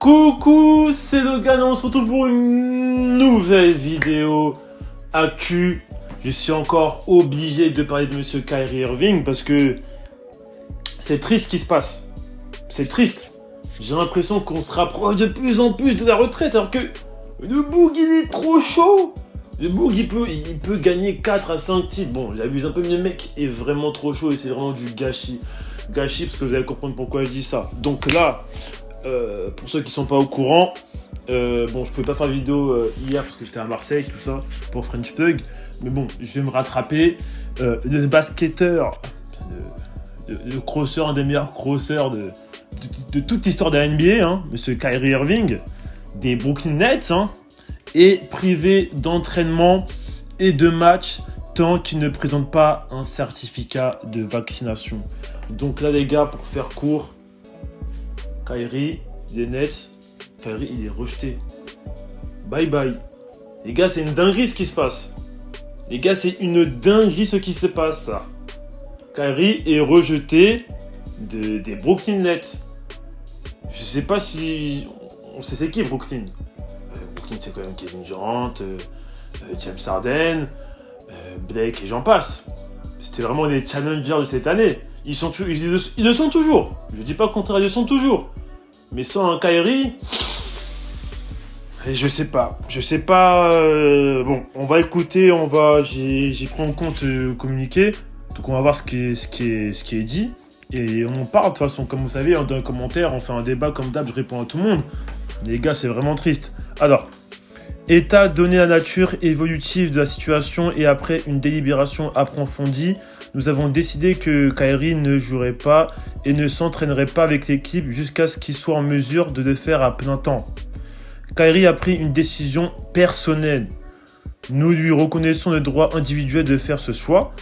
Coucou, c'est Logan, on se retrouve pour une nouvelle vidéo actu. Je suis encore obligé de parler de monsieur Kyrie Irving parce que c'est triste ce qui se passe. C'est triste. J'ai l'impression qu'on se rapproche de plus en plus de la retraite alors que le Boug il est trop chaud. Le Boug il peut gagner 4 à 5 titres. Bon, j'abuse un peu, mais le mec est vraiment trop chaud et c'est vraiment du gâchis. Gâchis parce que vous allez comprendre pourquoi je dis ça. Donc là... pour ceux qui sont pas au courant, bon, je pouvais pas faire de vidéo hier parce que j'étais à Marseille, tout ça, pour French Plug. Mais bon, je vais me rattraper. Le basketteur, le crosseur, un des meilleurs crosseurs de toute l'histoire de la NBA, hein, monsieur Kyrie Irving, des Brooklyn Nets, hein, est privé d'entraînement et de match tant qu'il ne présente pas un certificat de vaccination. Donc là, les gars, pour faire court, Kyrie, les Nets, Kyrie, il est rejeté. Bye bye. Les gars, c'est une dinguerie ce qui se passe. Les gars, c'est une dinguerie ce qui se passe, ça. Kyrie est rejeté des Brooklyn Nets. Je sais pas si... On sait c'est qui Brooklyn. Brooklyn, c'est quand même Kevin Durant, James Harden, Blake et j'en passe. C'était vraiment les challengers de cette année. Ils le sont toujours. Je dis pas le contraire, ils le sont toujours. Mais sans un Kyrie, je sais pas. Bon, on va écouter, j'ai pris en compte le communiqué. Donc on va voir ce qui est dit. Et on en parle de toute façon, comme vous savez, dans les commentaires, on fait un débat comme d'hab, je réponds à tout le monde. Les gars, c'est vraiment triste. Alors, état donné à la nature évolutive de la situation et après une délibération approfondie, nous avons décidé que Kyrie ne jouerait pas et ne s'entraînerait pas avec l'équipe jusqu'à ce qu'il soit en mesure de le faire à plein temps. Kyrie a pris une décision personnelle. Nous lui reconnaissons le droit individuel de faire ce choix.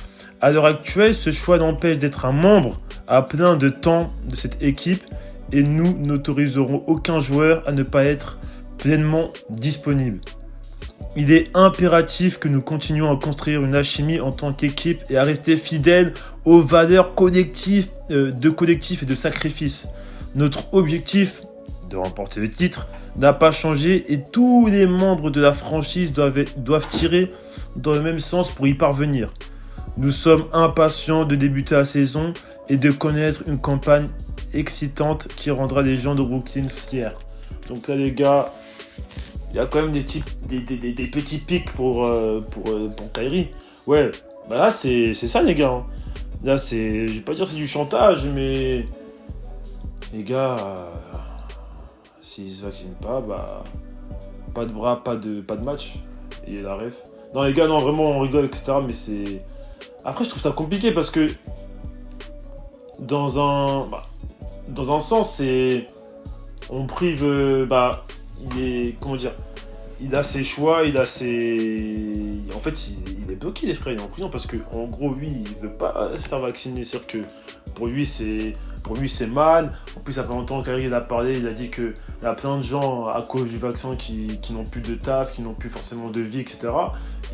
À l'heure actuelle, ce choix l'empêche d'être un membre à plein de temps de cette équipe et nous n'autoriserons aucun joueur à ne pas être pleinement disponible. Il est impératif que nous continuions à construire une alchimie en tant qu'équipe et à rester fidèles aux valeurs collectives, de collectif et de sacrifice. Notre objectif de remporter le titre n'a pas changé et tous les membres de la franchise doivent tirer dans le même sens pour y parvenir. Nous sommes impatients de débuter la saison et de connaître une campagne excitante qui rendra les gens de Brooklyn fiers. Donc là les gars, il y a quand même des petits pics pour Kyrie. Ouais, bah là c'est ça les gars. Hein. Là je vais pas dire c'est du chantage, mais les gars, s'ils se vaccinent pas, bah pas de bras, pas de match. Et la ref. Non les gars, non vraiment on rigole etc. Mais c'est... Après je trouve ça compliqué parce que dans un sens c'est... On prive... il est... Comment dire ? Il a ses choix, il a ses... En fait, il est bloqué, les frères, il est en prison parce que, en gros, lui, il veut pas se faire vacciner. C'est-à-dire que pour lui, c'est mal. En plus, il y a pas longtemps, Kyrie, il a parlé, il a dit qu'il y a plein de gens, à cause du vaccin, qui n'ont plus de taf, qui n'ont plus forcément de vie, etc.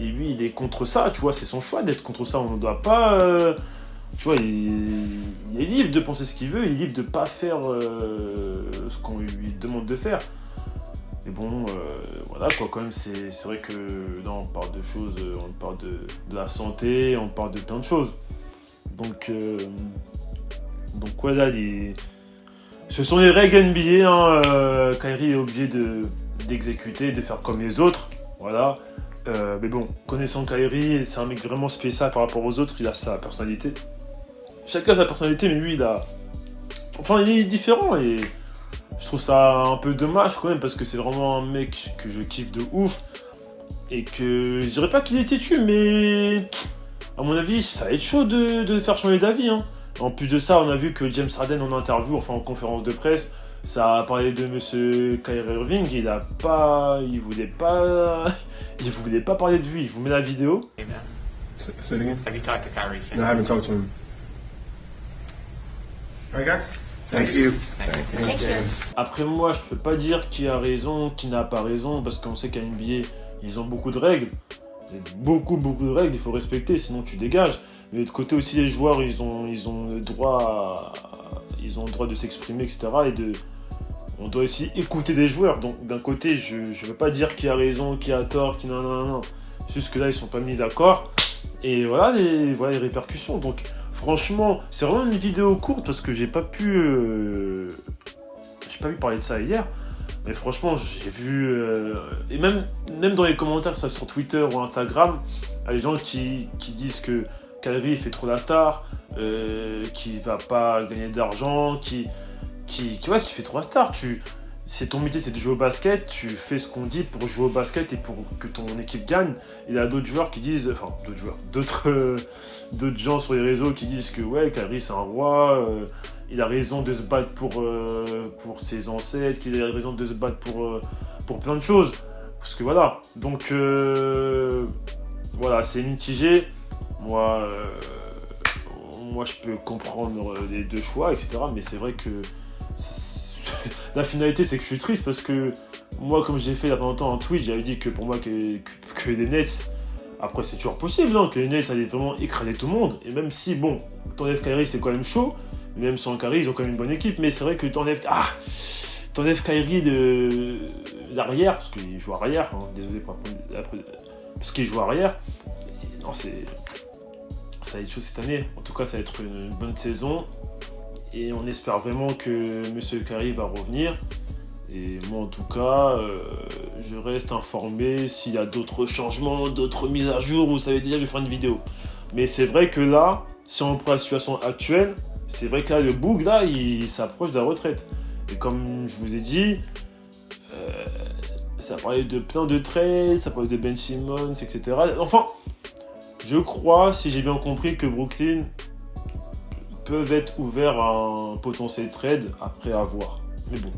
Et lui, il est contre ça, tu vois, c'est son choix d'être contre ça. On ne doit pas... Tu vois, il est libre de penser ce qu'il veut, il est libre de pas faire ce qu'on lui demande de faire. Mais bon, voilà quoi, quand même, c'est vrai que là, on parle de choses, on parle de la santé, on parle de plein de choses. Donc voilà, ce sont les règles NBA, hein, Kyrie est obligé d'exécuter, de faire comme les autres, voilà. Mais bon, connaissant Kyrie, c'est un mec vraiment spécial par rapport aux autres, il a sa personnalité. Chacun a sa personnalité, mais lui, il est différent et... Je trouve ça un peu dommage quand même parce que c'est vraiment un mec que je kiffe de ouf et que je dirais pas qu'il est têtu, mais à mon avis ça va être chaud de le faire changer d'avis. Hein. En plus de ça, on a vu que James Harden en interview, enfin en conférence de presse, ça a parlé de monsieur Kyrie Irving, il voulait pas parler de lui. Je vous mets la vidéo. Hey man, Say it again? have you talked to Kyrie since? No, I haven't talked to him. Very good. Thank you. Thank you. Après moi, je peux pas dire qui a raison, qui n'a pas raison, parce qu'on sait qu'à NBA, ils ont beaucoup de règles. Beaucoup de règles, il faut respecter, sinon tu dégages. Mais de l'autre côté aussi, les joueurs, ils ont le droit de s'exprimer, etc. on doit aussi écouter des joueurs. Donc d'un côté, je ne veux pas dire qui a raison, qui a tort, qui non. C'est juste que là, ils sont pas mis d'accord. Et voilà les répercussions. Donc franchement, c'est vraiment une vidéo courte parce que j'ai pas pu parler de ça hier. Mais franchement, j'ai vu... et même dans les commentaires, ça sur Twitter ou Instagram, il y a des gens qui disent que Kyrie fait trop la star, qui va pas gagner d'argent, qui fait trop la star. C'est ton métier, c'est de jouer au basket, tu fais ce qu'on dit pour jouer au basket et pour que ton équipe gagne. Il y a d'autres joueurs qui disent... Enfin, d'autres gens sur les réseaux qui disent que ouais, Kyrie c'est un roi, il a raison de se battre pour ses ancêtres, qu'il a raison de se battre pour plein de choses. Parce que voilà, donc voilà, c'est mitigé. Moi, je peux comprendre les deux choix, etc. Mais c'est vrai que la finalité, c'est que je suis triste parce que moi, comme j'ai fait il y a pas longtemps en tweet, j'avais dit que pour moi, que les Nets, après c'est toujours possible, hein, que les Nets allaient vraiment écraser tout le monde. Et même si, bon, t'enlèves Kyrie, c'est quand même chaud. Même sans Kyrie, ils ont quand même une bonne équipe. Mais c'est vrai que t'enlèves Kyrie de l'arrière, parce qu'il joue arrière, hein, désolé parce qu'il joue arrière. Et non, ça va être chaud cette année. En tout cas, ça va être une bonne saison. Et on espère vraiment que M. Kyrie va revenir. Et moi, en tout cas, je reste informé s'il y a d'autres changements, d'autres mises à jour. Vous savez déjà, je vais faire une vidéo. Mais c'est vrai que là, si on prend la situation actuelle, c'est vrai que là, le Boug, là, il s'approche de la retraite. Et comme je vous ai dit, ça parlait de plein de trades, ça parlait de Ben Simmons, etc. Enfin, je crois, si j'ai bien compris, que Brooklyn peuvent être ouverts à un potentiel trade après avoir. Mais bon,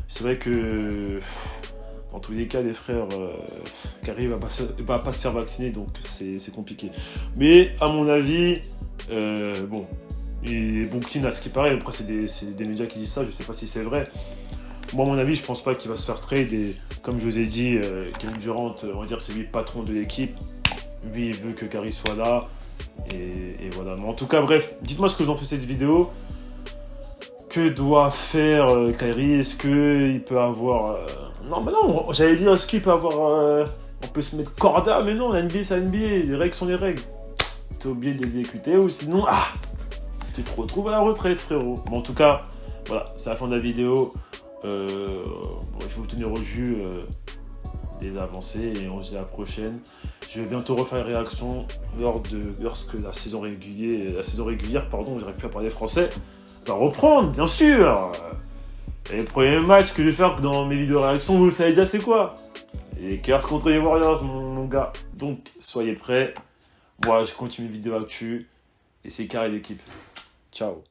c'est vrai que dans tous les cas, les frères Kyrie va pas se faire vacciner, donc c'est compliqué. Mais à mon avis, bon, et Brooklyn, à ce qui paraît, après c'est des médias qui disent ça, je sais pas si c'est vrai. Moi, à mon avis, je pense pas qu'il va se faire trade. Et comme je vous ai dit, Kevin Durant, on va dire, c'est lui le patron de l'équipe. Lui, il veut que Kyrie soit là. Et voilà. Mais en tout cas, bref, dites-moi ce que vous en pensez de cette vidéo. Que doit faire Kyrie? Est-ce qu'il peut avoir... Non, mais non, j'allais dire, est-ce qu'il peut avoir... On peut se mettre corda, mais non, la NBA, c'est la NBA. Les règles sont les règles. T'es obligé d'exécuter ou sinon... tu te retrouves à la retraite, frérot. Bon, en tout cas, voilà, c'est la fin de la vidéo. Je vais vous tenir au jus des avancées et on se dit à la prochaine. Je vais bientôt refaire une réaction lorsque la saison régulière, j'arrive plus à parler français, va reprendre, bien sûr. Et le premier match que je vais faire dans mes vidéos réactions, vous savez déjà c'est quoi? Les Lakers contre les Warriors, mon gars. Donc, soyez prêts. Moi, je continue mes vidéos actu et c'est carré l'équipe. Ciao.